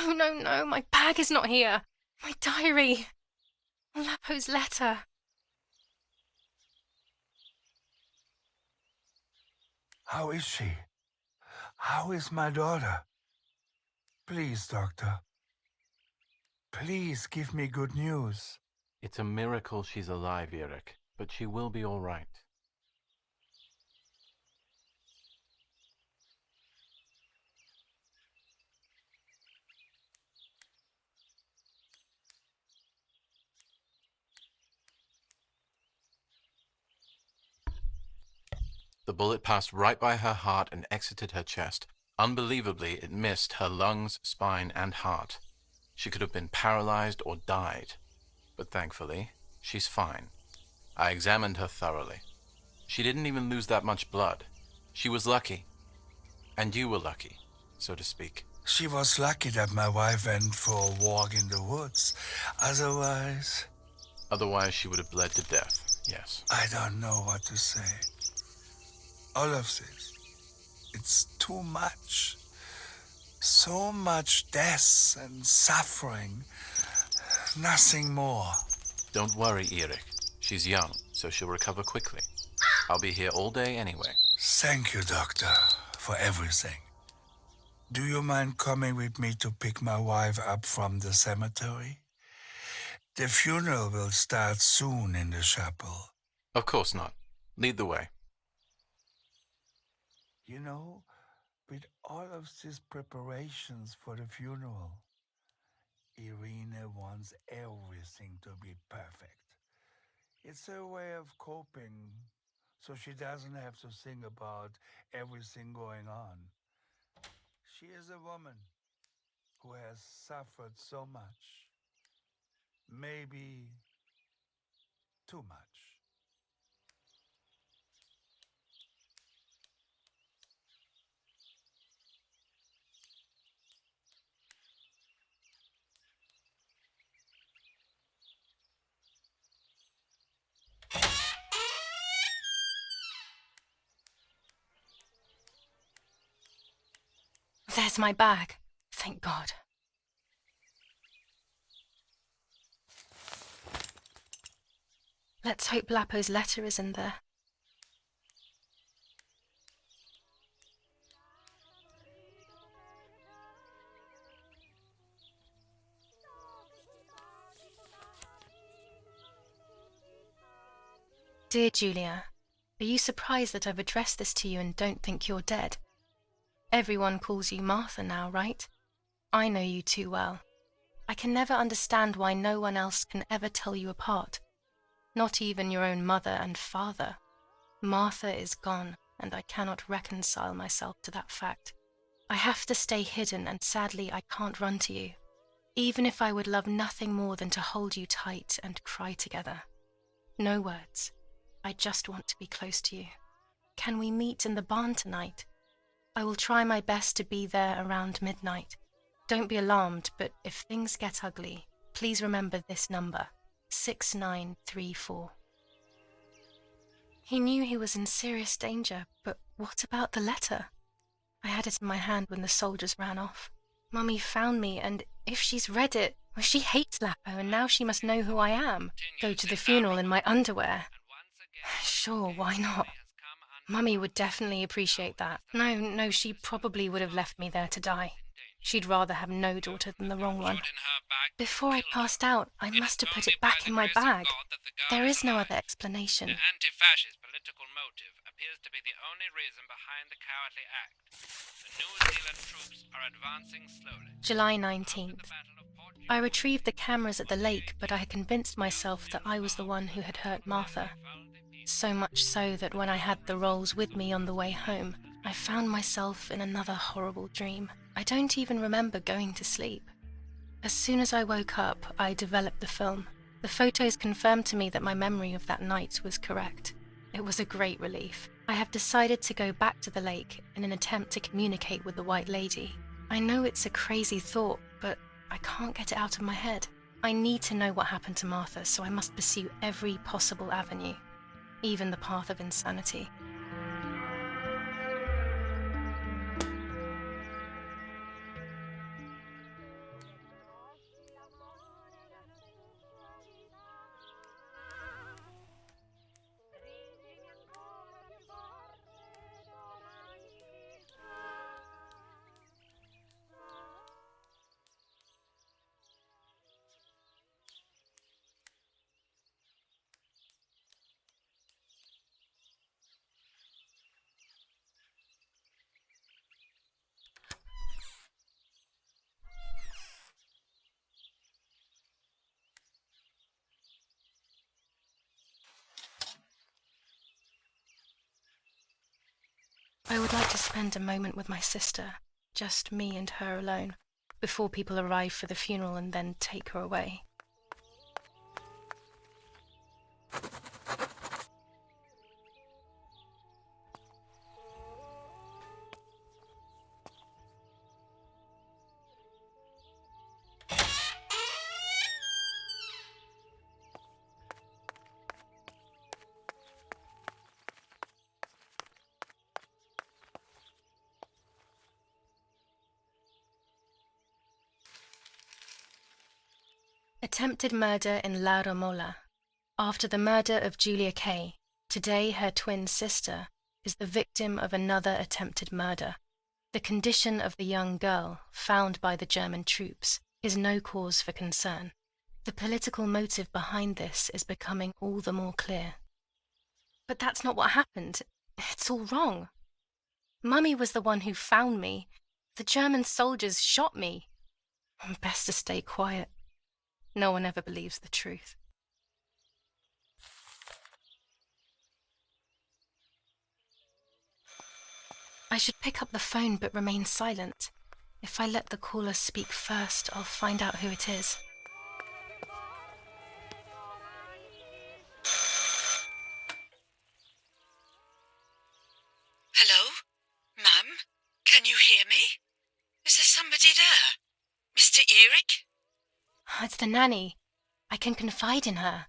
No, no, no, my bag is not here. My diary. Lapo's letter. How is she? How is my daughter? Please, doctor. Please give me good news. It's a miracle she's alive, Eric, but she will be all right. The bullet passed right by her heart and exited her chest. Unbelievably, it missed her lungs, spine, and heart. She could have been paralyzed or died. But thankfully, she's fine. I examined her thoroughly. She didn't even lose that much blood. She was lucky. And you were lucky, so to speak. She was lucky that my wife went for a walk in the woods. Otherwise, She would have bled to death, yes. I don't know what to say. All of this, it's too much. So much death and suffering. Nothing more. Don't worry, Eric. She's young, so she'll recover quickly. I'll be here all day anyway. Thank you, doctor, for everything. Do you mind coming with me to pick my wife up from the cemetery? The funeral will start soon in the chapel. Of course not. Lead the way. You know, with all of these preparations for the funeral, Irina wants everything to be perfect. It's her way of coping, so she doesn't have to think about everything going on. She is a woman who has suffered so much. Maybe too much. There's my bag. Thank God. Let's hope Lapo's letter is in there. Dear Julia, are you surprised that I've addressed this to you and don't think you're dead? Everyone calls you Martha now, right? I know you too well. I can never understand why no one else can ever tell you apart. Not even your own mother and father. Martha is gone, and I cannot reconcile myself to that fact. I have to stay hidden, and sadly I can't run to you. Even if I would love nothing more than to hold you tight and cry together. No words. I just want to be close to you. Can we meet in the barn tonight? I will try my best to be there around midnight. Don't be alarmed, but if things get ugly, please remember this number, 6934. He knew he was in serious danger, but what about the letter? I had it in my hand when the soldiers ran off. Mummy found me, and if she's read it, well, she hates Lapo, and now she must know who I am. Go to the funeral in my underwear. Sure, why not? Mummy would definitely appreciate that. No, she probably would have left me there to die. She'd rather have no daughter than the wrong one. Before I passed out, I must have put it back in my bag. There is no other explanation. The anti-fascist political motive appears to be the only reason behind the cowardly act. The New Zealand troops are advancing slowly. July 19th. I retrieved the cameras at the lake, but I had convinced myself that I was the one who had hurt Martha. So much so that when I had the rolls with me on the way home, I found myself in another horrible dream. I don't even remember going to sleep. As soon as I woke up, I developed the film. The photos confirmed to me that my memory of that night was correct. It was a great relief. I have decided to go back to the lake in an attempt to communicate with the White Lady. I know it's a crazy thought, but I can't get it out of my head. I need to know what happened to Martha, so I must pursue every possible avenue, even the path of insanity. would like to spend a moment with my sister, just me and her alone, before people arrive for the funeral and then take her away. Attempted murder in La Romola. After the murder of Julia Kay, today her twin sister is the victim of another attempted murder. The condition of the young girl, found by the German troops, is no cause for concern. The political motive behind this is becoming all the more clear. But that's not what happened. It's all wrong. Mummy was the one who found me. The German soldiers shot me. Best to stay quiet. No one ever believes the truth. I should pick up the phone but remain silent. If I let the caller speak first, I'll find out who it is. Hello? Mum? Can you hear me? Is there somebody there? Mr. Eric? It's the nanny. I can confide in her.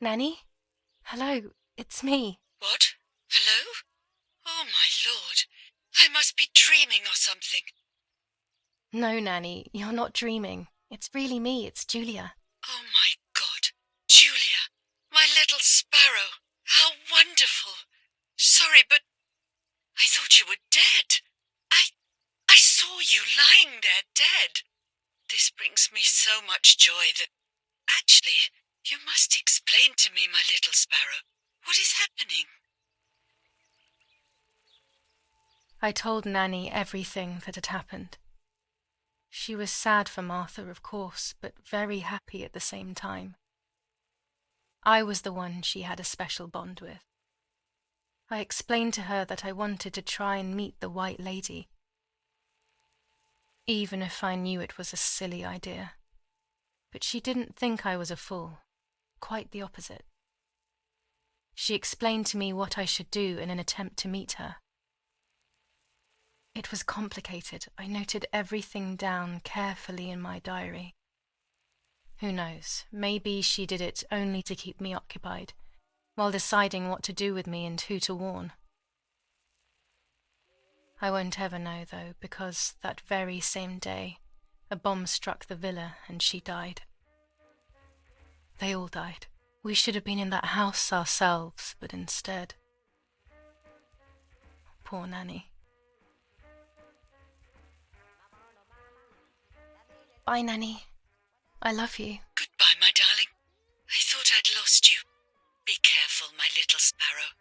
Nanny? Hello, it's me. What? Hello? Oh, my Lord. I must be dreaming or something. No, Nanny, you're not dreaming. It's really me, it's Julia. Oh, my God. Julia, my little sparrow. How wonderful. Sorry, but I thought you were dead. I saw you lying there dead. This brings me so much joy that... Actually, you must explain to me, my little sparrow. What is happening? I told Nanny everything that had happened. She was sad for Martha, of course, but very happy at the same time. I was the one she had a special bond with. I explained to her that I wanted to try and meet the White Lady, even if I knew it was a silly idea. But she didn't think I was a fool, quite the opposite. She explained to me what I should do in an attempt to meet her. It was complicated. I noted everything down carefully in my diary. Who knows, maybe she did it only to keep me occupied, while deciding what to do with me and who to warn. I won't ever know, though, because that very same day, a bomb struck the villa and she died. They all died. We should have been in that house ourselves, but instead... Poor Nanny. Bye, Nanny. I love you. Goodbye, my darling. I thought I'd lost you. Be careful, my little sparrow.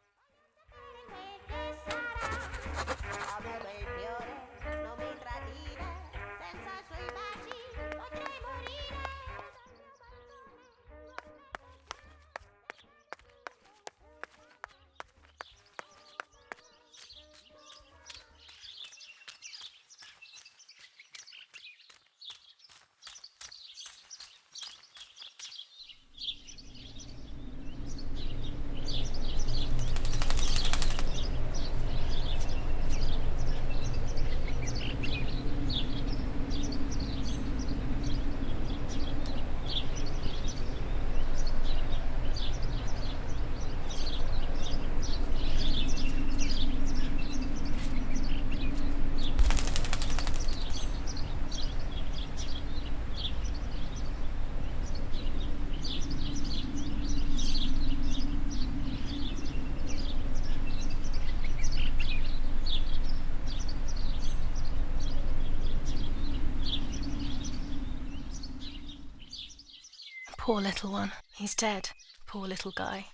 Poor little one. He's dead. Poor little guy.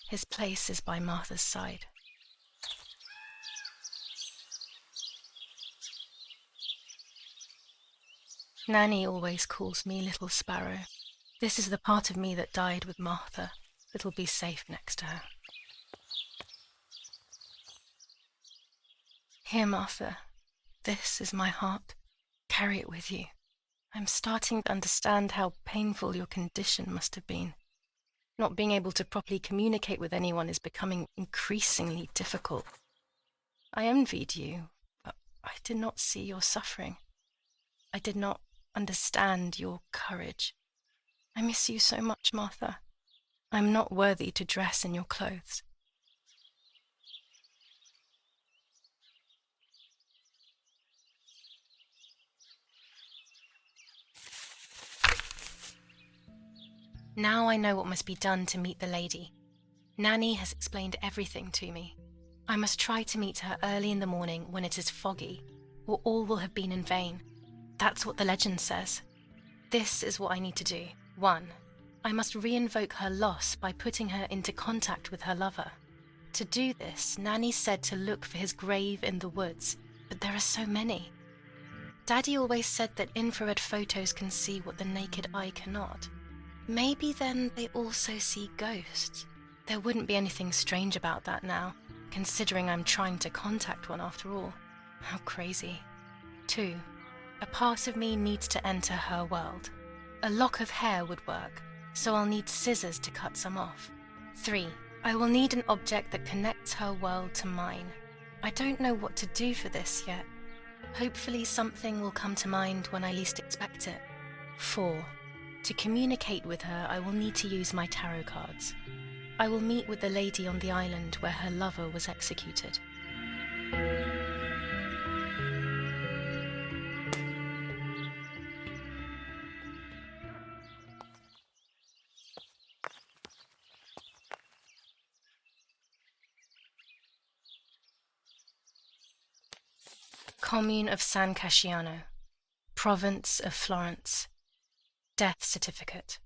His place is by Martha's side. Nanny always calls me Little Sparrow. This is the part of me that died with Martha, that'll be safe next to her. Here, Martha. This is my heart. Carry it with you. I'm starting to understand how painful your condition must have been. Not being able to properly communicate with anyone is becoming increasingly difficult. I envied you, but I did not see your suffering. I did not understand your courage. I miss you so much, Martha. I'm not worthy to dress in your clothes. Now I know what must be done to meet the lady. Nanny has explained everything to me. I must try to meet her early in the morning when it is foggy, or all will have been in vain. That's what the legend says. This is what I need to do. 1. I must re-invoke her loss by putting her into contact with her lover. To do this, Nanny said to look for his grave in the woods, but there are so many. Daddy always said that infrared photos can see what the naked eye cannot. Maybe then they also see ghosts. There wouldn't be anything strange about that now, considering I'm trying to contact one after all. How crazy. 2. A part of me needs to enter her world. A lock of hair would work, so I'll need scissors to cut some off. 3. I will need an object that connects her world to mine. I don't know what to do for this yet. Hopefully something will come to mind when I least expect it. 4. To communicate with her, I will need to use my tarot cards. I will meet with the lady on the island where her lover was executed. Commune of San Casciano, Province of Florence. Death certificate.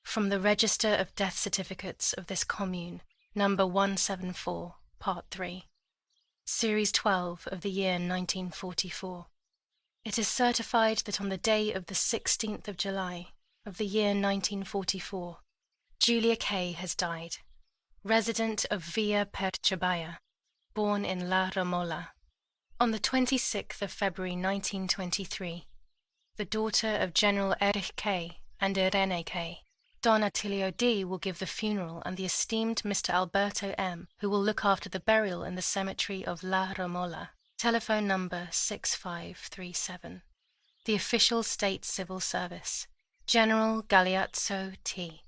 From the Register of Death Certificates of this commune, number 174, part 3, series 12 of the year 1944. It is certified that on the day of the 16th of July of the year 1944, Julia K. has died, resident of Villa Perchabaya, born in La Romola. On the 26th of February 1923, the daughter of General Erich K. and Irene K. Don Attilio D. will give the funeral, and the esteemed Mr. Alberto M., who will look after the burial in the cemetery of La Romola. Telephone number 6537. The official state civil service. General Galeazzo T.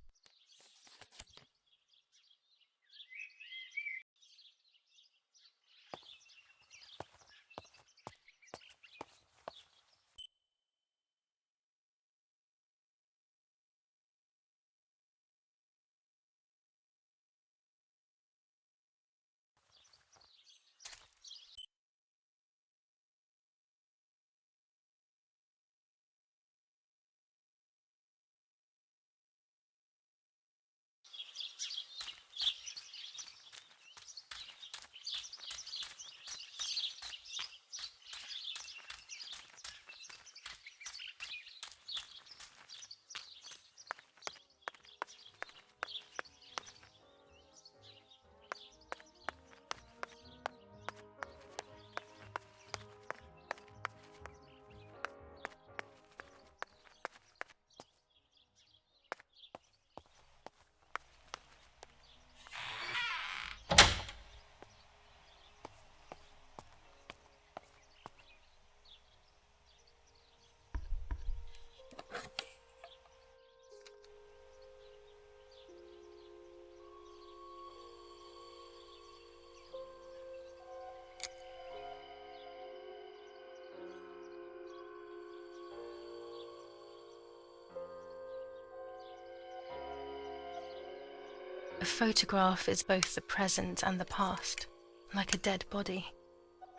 A photograph is both the present and the past, like a dead body.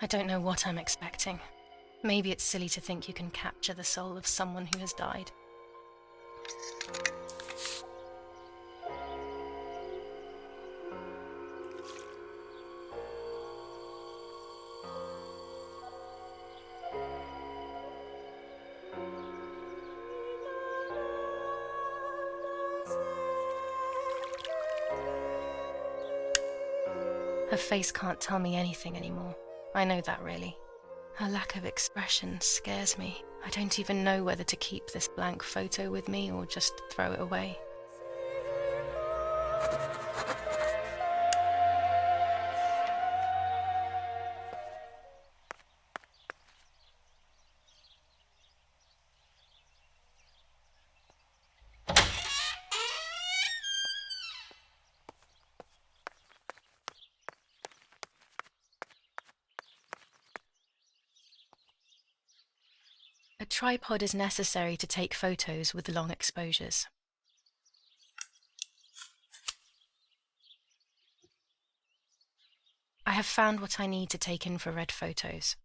I don't know what I'm expecting. Maybe it's silly to think you can capture the soul of someone who has died. Her face can't tell me anything anymore. I know that really. Her lack of expression scares me. I don't even know whether to keep this blank photo with me or just throw it away. A tripod is necessary to take photos with long exposures. I have found what I need to take infrared photos.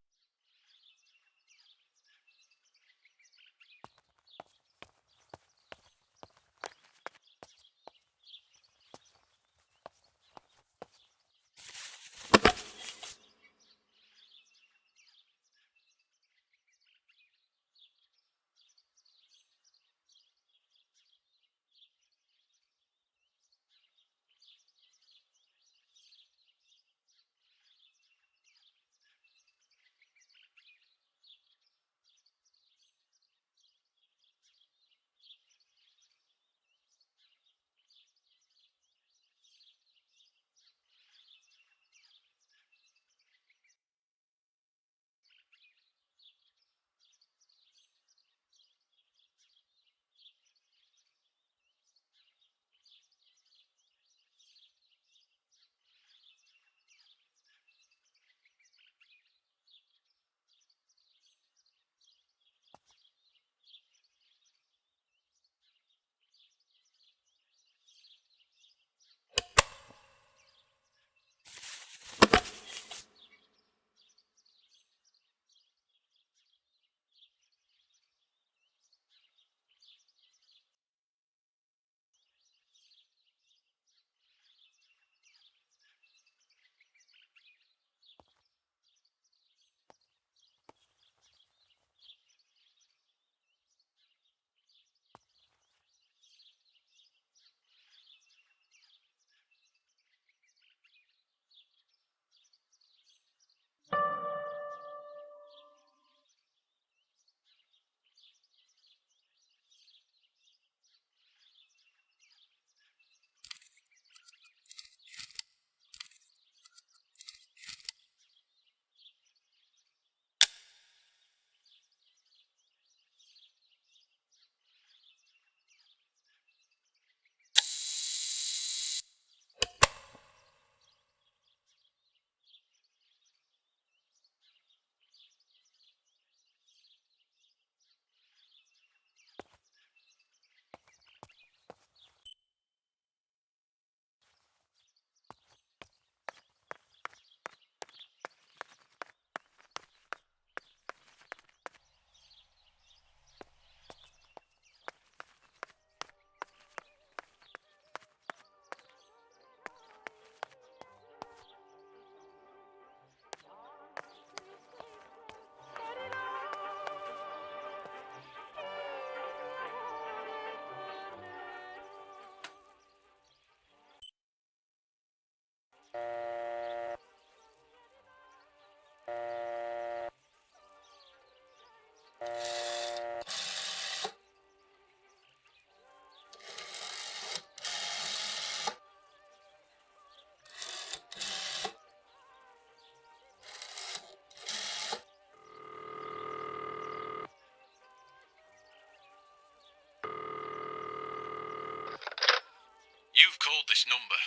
You've called this number.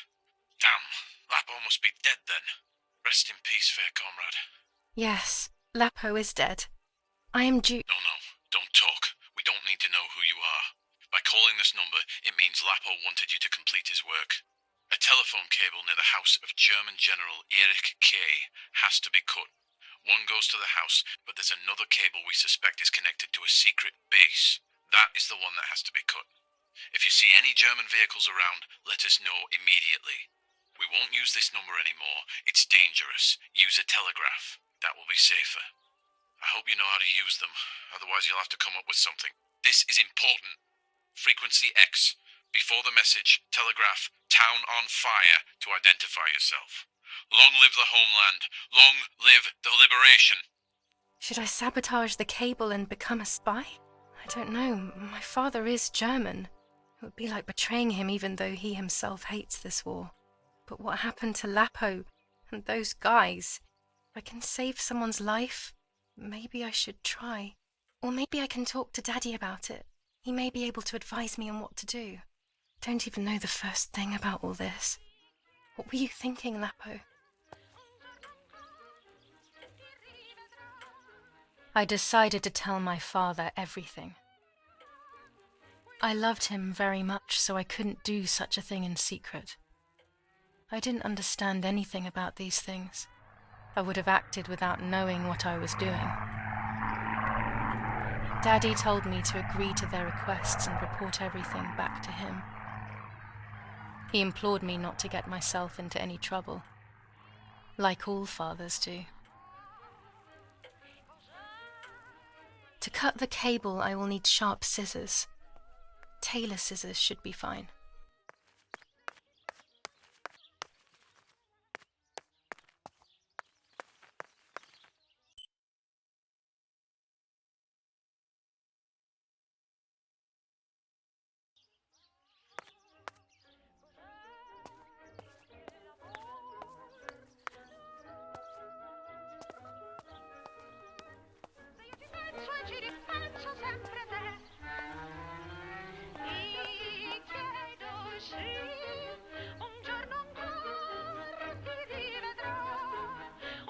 Damn, Lapo must be dead then. Rest in peace, fair comrade. Yes, Lapo is dead. I am due. No, don't talk. We don't need to know who you are. By calling this number, it means Lapo wanted you to complete his work. A telephone cable near the house of German General Erich K. has to be cut. One goes to the house, but there's another cable we suspect is connected to a secret base. That is the one that has to be cut. If you see any German vehicles around, let us know immediately. We won't use this number anymore. It's dangerous. Use a telegraph. That will be safer. I hope you know how to use them. Otherwise, you'll have to come up with something. This is important. Frequency X. Before the message, telegraph "Town on fire" to identify yourself. Long live the homeland. Long live the liberation. Should I sabotage the cable and become a spy? I don't know. My father is German. It would be like betraying him even though he himself hates this war. But what happened to Lapo and those guys? If I can save someone's life, maybe I should try. Or maybe I can talk to Daddy about it. He may be able to advise me on what to do. Don't even know the first thing about all this. What were you thinking, Lapo? I decided to tell my father everything. I loved him very much, so I couldn't do such a thing in secret. I didn't understand anything about these things. I would have acted without knowing what I was doing. Daddy told me to agree to their requests and report everything back to him. He implored me not to get myself into any trouble, like all fathers do. To cut the cable, I will need sharp scissors. Tailor scissors should be fine.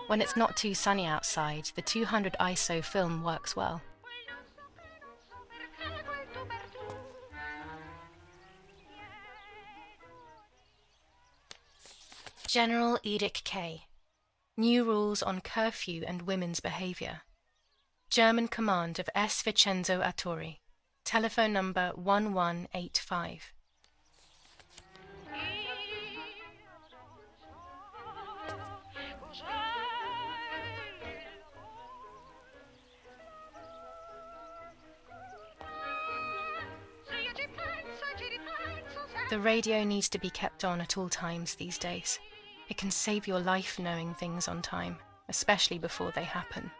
When it's not too sunny outside, the 200 ISO film works well. General Edict K. New rules on curfew and women's behavior. German command of S. Vincenzo Arturi. Telephone number 1185. The radio needs to be kept on at all times these days. It can save your life knowing things on time, especially before they happen.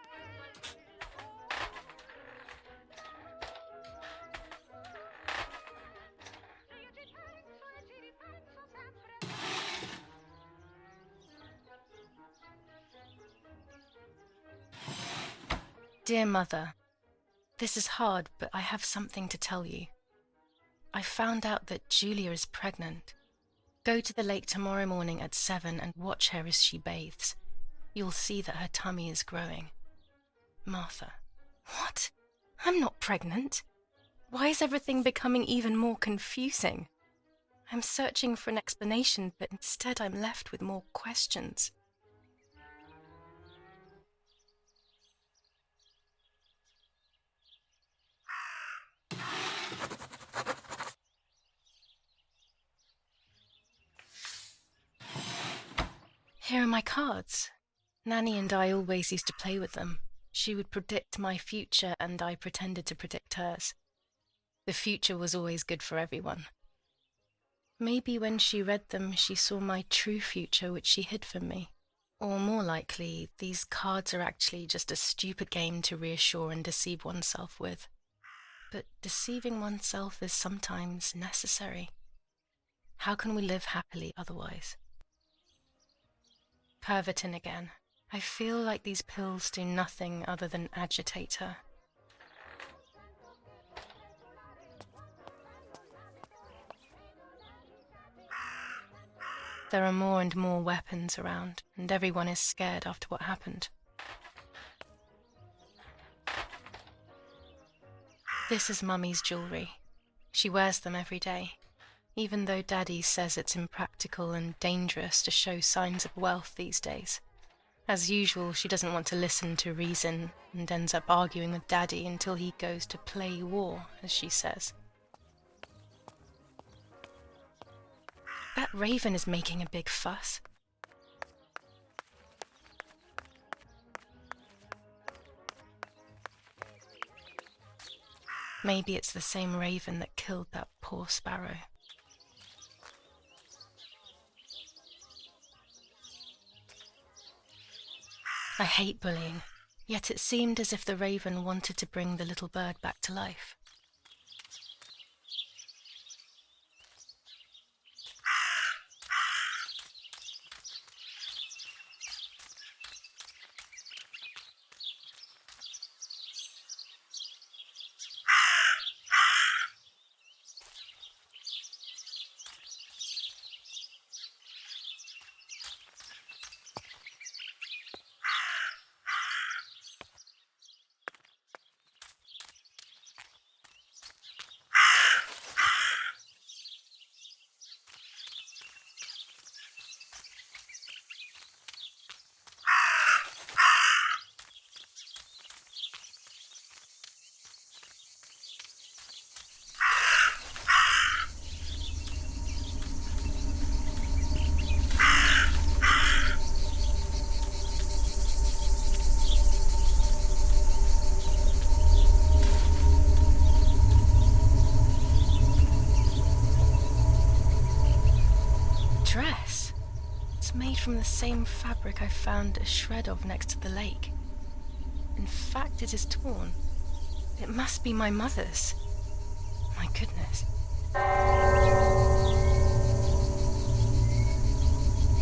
Dear Mother, this is hard, but I have something to tell you. I found out that Julia is pregnant. Go to the lake tomorrow morning at 7 and watch her as she bathes. You'll see that her tummy is growing. Martha. What? I'm not pregnant. Why is everything becoming even more confusing? I'm searching for an explanation, but instead I'm left with more questions. Here are my cards. Nanny and I always used to play with them. She would predict my future and I pretended to predict hers. The future was always good for everyone. Maybe when she read them, she saw my true future which she hid from me. Or more likely, these cards are actually just a stupid game to reassure and deceive oneself with. But deceiving oneself is sometimes necessary. How can we live happily otherwise? Pervitin again. I feel like these pills do nothing other than agitate her. There are more and more weapons around, and everyone is scared after what happened. This is Mummy's jewellery. She wears them every day, even though Daddy says it's impractical and dangerous to show signs of wealth these days. As usual, she doesn't want to listen to reason and ends up arguing with Daddy until he goes to play war, as she says. That raven is making a big fuss. Maybe it's the same raven that killed that poor sparrow. I hate bullying, yet it seemed as if the raven wanted to bring the little bird back to life. Dress. It's made from the same fabric I found a shred of next to the lake. In fact, it is torn. It must be my mother's. My goodness.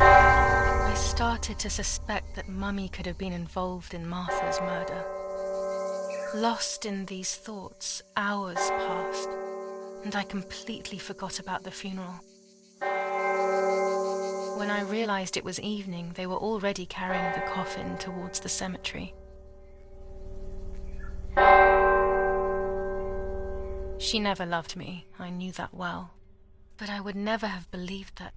I started to suspect that Mummy could have been involved in Martha's murder. Lost in these thoughts, hours passed, and I completely forgot about the funeral. When I realized it was evening, they were already carrying the coffin towards the cemetery. She never loved me, I knew that well, but I would never have believed that.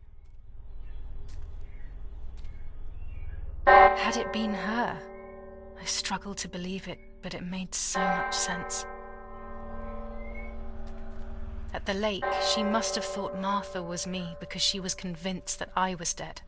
Had it been her? I struggled to believe it, but it made so much sense. At the lake, she must have thought Martha was me because she was convinced that I was dead.